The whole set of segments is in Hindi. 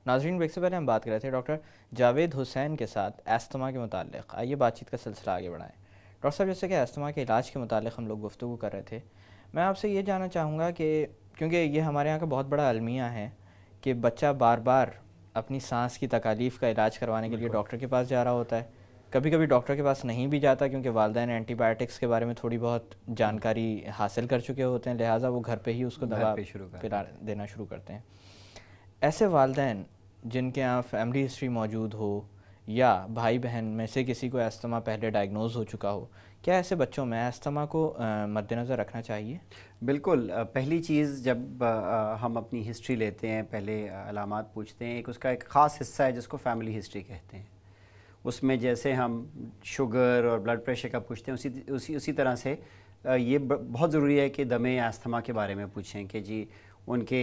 नाजरीन, ब्रेक से पहले हम बात कर रहे थे डॉक्टर जावेद हुसैन के साथ एस्थमा के मुतालिक। आइए बातचीत का सिलसिला आगे बढ़ाएं। डॉक्टर साहब, जैसे कि एस्थमा के इलाज के मुतालिक हम लोग गुफ्तगू कर रहे थे, मैं आपसे ये जानना चाहूँगा कि क्योंकि ये हमारे यहाँ का बहुत बड़ा अलमिया है कि बच्चा बार बार अपनी सांस की तकालीफ़ का इलाज करवाने के लिए डॉक्टर के पास जा रहा होता है। कभी कभी डॉक्टर के पास नहीं भी जाता क्योंकि वालिदैन एंटीबायोटिक्स के बारे में थोड़ी बहुत जानकारी हासिल कर चुके होते हैं, लिहाजा वो घर पे ही उसको दवा पिला देना शुरू करते हैं। ऐसे वालिदैन जिनके यहाँ फैमिली हिस्ट्री मौजूद हो या भाई बहन में से किसी को एस्थमा पहले डायग्नोज हो चुका हो, क्या ऐसे बच्चों में एस्थमा को मद्देनज़र रखना चाहिए? बिल्कुल। पहली चीज़ जब हम अपनी हिस्ट्री लेते हैं, पहले अलामात पूछते हैं, एक उसका एक ख़ास हिस्सा है जिसको फैमिली हिस्ट्री कहते हैं। उसमें जैसे हम शुगर और ब्लड प्रेशर का पूछते हैं, उसी तरह से ये बहुत ज़रूरी है कि दमे एस्थमा के बारे में पूछें कि जी उनके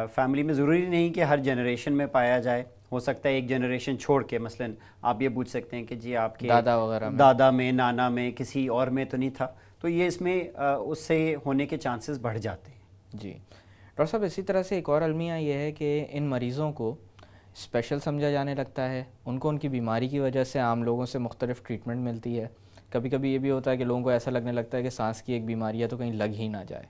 फैमिली में ज़रूरी नहीं कि हर जनरेशन में पाया जाए, हो सकता है एक जनरेशन छोड़ के, मसलन आप ये पूछ सकते हैं कि जी आपके दादा में, नाना में, किसी और में तो नहीं था, तो ये इसमें उससे होने के चांसेस बढ़ जाते हैं। जी डॉक्टर साहब, इसी तरह से एक और अलमिया ये है कि इन मरीज़ों को स्पेशल समझा जाने लगता है। उनको उनकी बीमारी की वजह से आम लोगों से मुख्तलिफ ट्रीटमेंट मिलती है। कभी कभी ये भी होता है कि लोगों को ऐसा लगने लगता है कि सांस की एक बीमारी है तो कहीं लग ही ना जाए।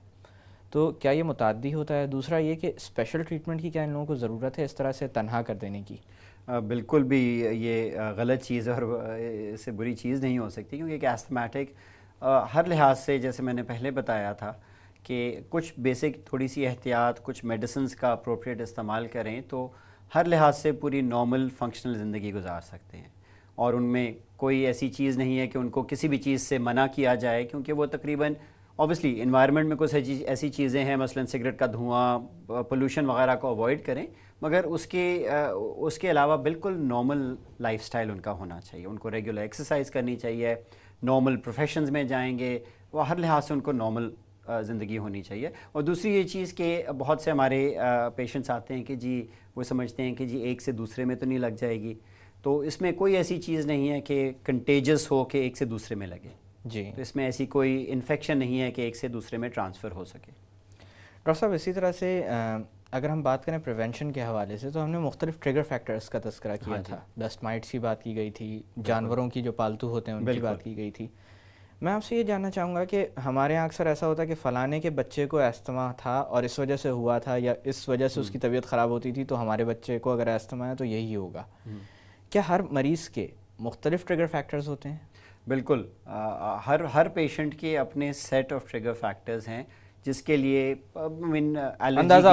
तो क्या ये मुताद्दी होता है? दूसरा ये कि स्पेशल ट्रीटमेंट की क्या इन लोगों को ज़रूरत है इस तरह से तन्हा कर देने की? बिल्कुल भी ये गलत चीज़ और इससे बुरी चीज़ नहीं हो सकती, क्योंकि एक एस्थमेटिक हर लिहाज से, जैसे मैंने पहले बताया था कि कुछ बेसिक थोड़ी सी एहतियात, कुछ मेडिसिन्स का अप्रोप्रिएट इस्तेमाल करें तो हर लिहाज से पूरी नॉर्मल फंक्शनल ज़िंदगी गुजार सकते हैं। और उनमें कोई ऐसी चीज़ नहीं है कि उनको किसी भी चीज़ से मना किया जाए, क्योंकि वो तकरीबन ऑब्वियसली इन्वायरमेंट में कुछ ऐसी चीज़ें हैं, मसलन सिगरेट का धुआं, पोल्यूशन वगैरह को अवॉइड करें, मगर उसके अलावा बिल्कुल नॉर्मल लाइफस्टाइल उनका होना चाहिए। उनको रेगुलर एक्सरसाइज करनी चाहिए, नॉर्मल प्रोफेशंस में जाएंगे, वो हर लिहाज से उनको नॉर्मल ज़िंदगी होनी चाहिए। और दूसरी ये चीज़ कि बहुत से हमारे पेशेंट्स आते हैं कि जी वो समझते हैं कि जी एक से दूसरे में तो नहीं लग जाएगी, तो इसमें कोई ऐसी चीज़ नहीं है कि कंटेजस हो कि एक से दूसरे में लगे जी। तो इसमें ऐसी कोई इन्फेक्शन नहीं है कि एक से दूसरे में ट्रांसफ़र हो सके। डॉक्टर साहब, इसी तरह से अगर हम बात करें प्रिवेंशन के हवाले से, तो हमने मुख्तलिफ ट्रिगर फैक्टर्स का तज़किरा किया था। डस्ट माइट्स की बात की गई थी, जानवरों की जो पालतू होते हैं उनकी बात की गई थी। मैं आपसे ये जानना चाहूँगा कि हमारे यहाँ अक्सर ऐसा होता है कि फ़लाने के बच्चे को एस्थमा था और इस वजह से हुआ था, या इस वजह से उसकी तबीयत ख़राब होती थी, तो हमारे बच्चे को अगर एस्थमा है तो यही होगा। क्या हर मरीज़ के मुख्तलिफ ट्रिगर फैक्टर्स होते हैं? बिल्कुल। हर पेशेंट के अपने सेट ऑफ ट्रिगर फैक्टर्स हैं जिसके लिए अंदाज़ा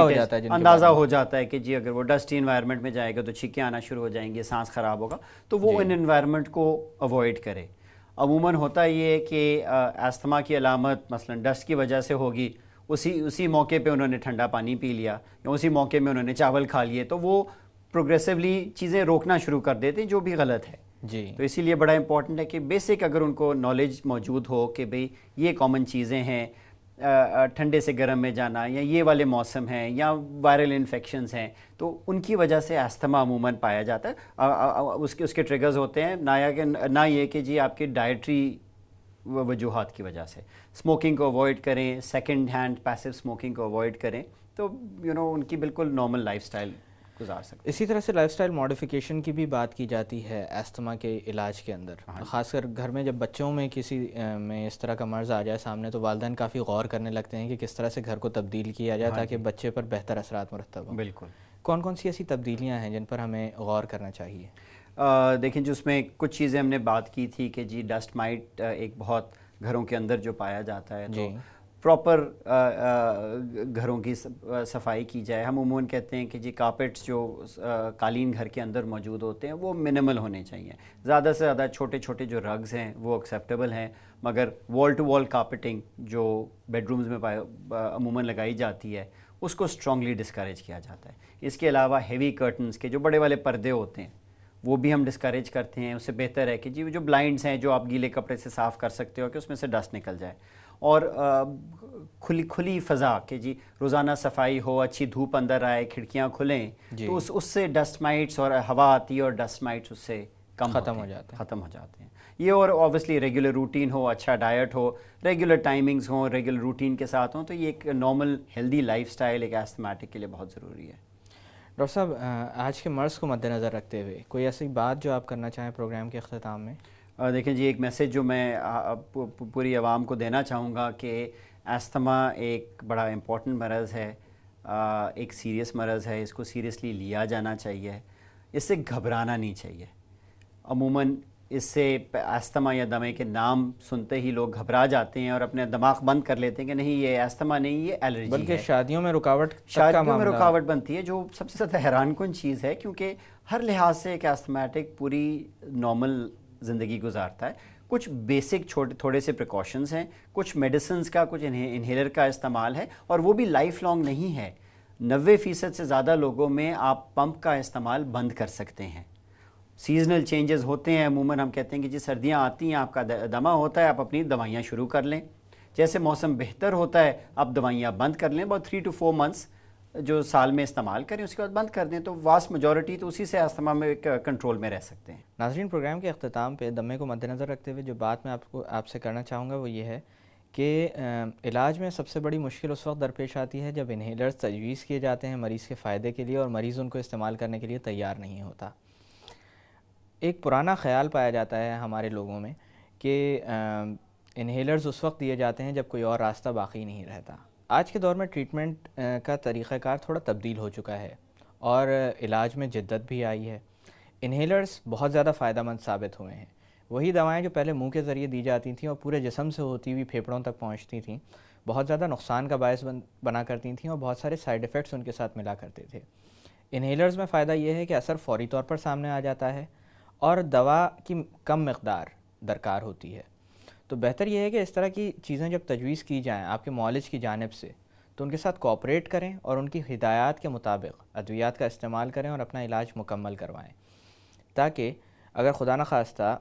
हो जाता है कि जी अगर वो डस्टी इन्वायरमेंट में जाएगा तो छींकें आना शुरू हो जाएंगी, सांस ख़राब होगा, तो वो इन इन्वायरमेंट को अवॉइड करे। अमूमन होता ये है कि एस्थमा की अलामत मसलन डस्ट की वजह से होगी, उसी मौके पे उन्होंने ठंडा पानी पी लिया या उसी मौके में उन्होंने चावल खा लिए, तो वो प्रोग्रेसिवली चीज़ें रोकना शुरू कर देते हैं, जो भी गलत है जी। तो इसीलिए बड़ा इंपॉर्टेंट है कि बेसिक अगर उनको नॉलेज मौजूद हो कि भाई ये कॉमन चीज़ें हैं, ठंडे से गर्म में जाना या ये वाले मौसम हैं या वायरल इन्फेक्शंस हैं, तो उनकी वजह से एस्थमा अमूमन पाया जाता है। उसके ट्रिगर्स होते हैं ना ये कि जी आपकी डाइटरी वजूहात की वजह से, स्मोकिंग को अवॉइड करें, सेकंड हैंड पैसिव स्मोकिंग को अवॉइड करें, तो उनकी बिल्कुल नॉर्मल लाइफस्टाइल गुजार सकते। इसी तरह से लाइफस्टाइल मॉडिफिकेशन की भी बात की जाती है एस्थमा के इलाज के अंदर। ख़ासकर घर में जब बच्चों में किसी में इस तरह का मर्ज़ आ जाए सामने, तो वालिदैन काफ़ी गौर करने लगते हैं कि किस तरह से घर को तब्दील किया जाए ताकि बच्चे पर बेहतर असरात मुरतब हों। बिल्कुल। कौन कौन सी ऐसी तब्दीलियाँ हैं जिन पर हमें गौर करना चाहिए? देखें, जो उसमें कुछ चीज़ें हमने बात की थी कि जी डस्ट माइट एक बहुत घरों के अंदर जो पाया जाता है, तो प्रॉपर घरों की सफाई की जाए। हम उमूमन कहते हैं कि जी कारपेट्स जो कालीन घर के अंदर मौजूद होते हैं वो मिनिमल होने चाहिए। ज़्यादा से ज़्यादा छोटे छोटे जो रग्स हैं वो एक्सेप्टेबल हैं, मगर वॉल टू वॉल कारपेटिंग जो बेडरूम्स में अमूमन लगाई जाती है उसको स्ट्रांगली डिस्करेज किया जाता है। इसके अलावा हेवी कर्टन्स के जो बड़े वाले पर्दे होते हैं वो भी हम डिस्करेज करते हैं। उससे बेहतर है कि जी जो ब्लाइंड्स हैं जो आप गीले कपड़े से साफ़ कर सकते हो कि उसमें से डस्ट निकल जाए, और खुली फ़ज़ा कि जी रोज़ाना सफाई हो, अच्छी धूप अंदर आए, खिड़कियाँ खुलें, तो उससे डस्ट माइट्स और हवा आती है और डस्ट माइट्स उससे ख़त्म हो जाते हैं। ये और ऑब्वियसली रेगुलर रूटीन हो, अच्छा डाइट हो, रेगुलर टाइमिंग्स हो, रेगुलर रूटीन के साथ हो, तो ये एक नॉर्मल हेल्दी लाइफस्टाइल एक एस्थमेटिक के लिए बहुत ज़रूरी है। डॉक्टर साहब, आज के मर्ज़ को मद्देनज़र रखते हुए कोई ऐसी बात जो आप करना चाहें प्रोग्राम के अख्ताम में? देखें जी, एक मैसेज जो मैं पूरी आवाम को देना चाहूँगा कि अस्थमा एक बड़ा इम्पॉर्टेंट मरज़ है, एक सीरियस मरज़ है, इसको सीरियसली लिया जाना चाहिए, इससे घबराना नहीं चाहिए। अमूमन इससे अस्थमा या दमे के नाम सुनते ही लोग घबरा जाते हैं और अपने दिमाग बंद कर लेते हैं कि नहीं ये अस्थमा नहीं, ये एलर्जी है। बल्कि शादियों में रुकावट बनती है, जो सबसे ज़्यादा हैरानकुन चीज़ है, क्योंकि हर लिहाज से एक एस्थमेटिक पूरी नॉर्मल ज़िंदगी गुजारता है। कुछ बेसिक थोड़े से प्रिकॉशंस हैं, कुछ मेडिसिन्स का, कुछ इन्हेलर का इस्तेमाल है, और वो भी लाइफ लॉन्ग नहीं है। 90% से ज़्यादा लोगों में आप पंप का इस्तेमाल बंद कर सकते हैं। सीजनल चेंजेस होते हैं, अमूमन हम कहते हैं कि जी सर्दियाँ आती हैं, आपका दमा होता है, आप अपनी दवाइयाँ शुरू कर लें। जैसे मौसम बेहतर होता है, आप दवाइयाँ बंद कर लें, about 3 to 4 months जो साल में इस्तेमाल करें, उसके बाद बंद कर दें, तो वास्ट मेजॉरिटी तो उसी से अस्थमा में कंट्रोल में रह सकते हैं। नाज़रीन, प्रोग्राम के अख्ताम पे दमे को मद्देनज़र रखते हुए जो बात मैं आपसे करना चाहूँगा वो ये है कि इलाज में सबसे बड़ी मुश्किल उस वक्त दरपेश आती है जब इन्हेलर्स तजवीज़ किए जाते हैं मरीज़ के फ़ायदे के लिए और मरीज़ उनको इस्तेमाल करने के लिए तैयार नहीं होता। एक पुराना ख़याल पाया जाता है हमारे लोगों में कि इन्हेलर्स उस वक्त दिए जाते हैं जब कोई और रास्ता बाकी नहीं रहता। आज के दौर में ट्रीटमेंट का तरीक़ाकार थोड़ा तब्दील हो चुका है और इलाज में जिद्दत भी आई है। इन्हेलर्स बहुत ज़्यादा फ़ायदेमंद साबित हुए हैं। वही दवाएं जो पहले मुंह के ज़रिए दी जाती थीं और पूरे जिस्म से होती हुई फेफड़ों तक पहुंचती थीं, बहुत ज़्यादा नुकसान का बायस बना करती थीं और बहुत सारे साइड इफ़ेक्ट्स उनके साथ मिला करते थे। इन्हेलर्स में फ़ायदा ये है कि असर फ़ौरी तौर पर सामने आ जाता है और दवा की कम मकदार दरकार होती है। तो बेहतर यह है कि इस तरह की चीज़ें जब तजवीज़ की जाएँ आपके मौलिज की जानिब से, तो उनके साथ कोऑपरेट करें और उनकी हिदायत के मुताबिक अद्वियात का इस्तेमाल करें और अपना इलाज मुकम्मल करवाएं, ताकि अगर खुदा न खास्ता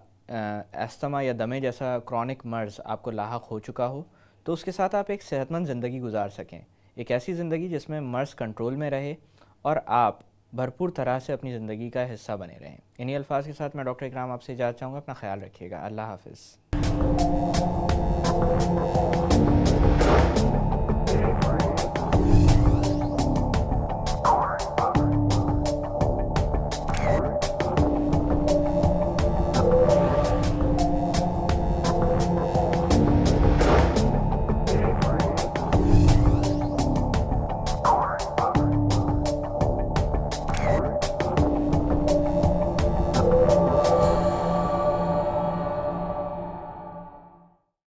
अस्थमा या दमे जैसा क्रॉनिक मर्ज़ आपको लाहक हो चुका हो तो उसके साथ आप एक सेहतमंद ज़िंदगी गुजार सकें, एक ऐसी ज़िंदगी जिसमें मर्ज़ कंट्रोल में रहे और आप भरपूर तरह से अपनी ज़िंदगी का हिस्सा बने रहें। इन्हीं अल्फाज के साथ मैं डॉक्टर इकराम आपसे इजाज़त चाहूँगा। अपना ख्याल रखिएगा। अल्लाह हाफ़िज़।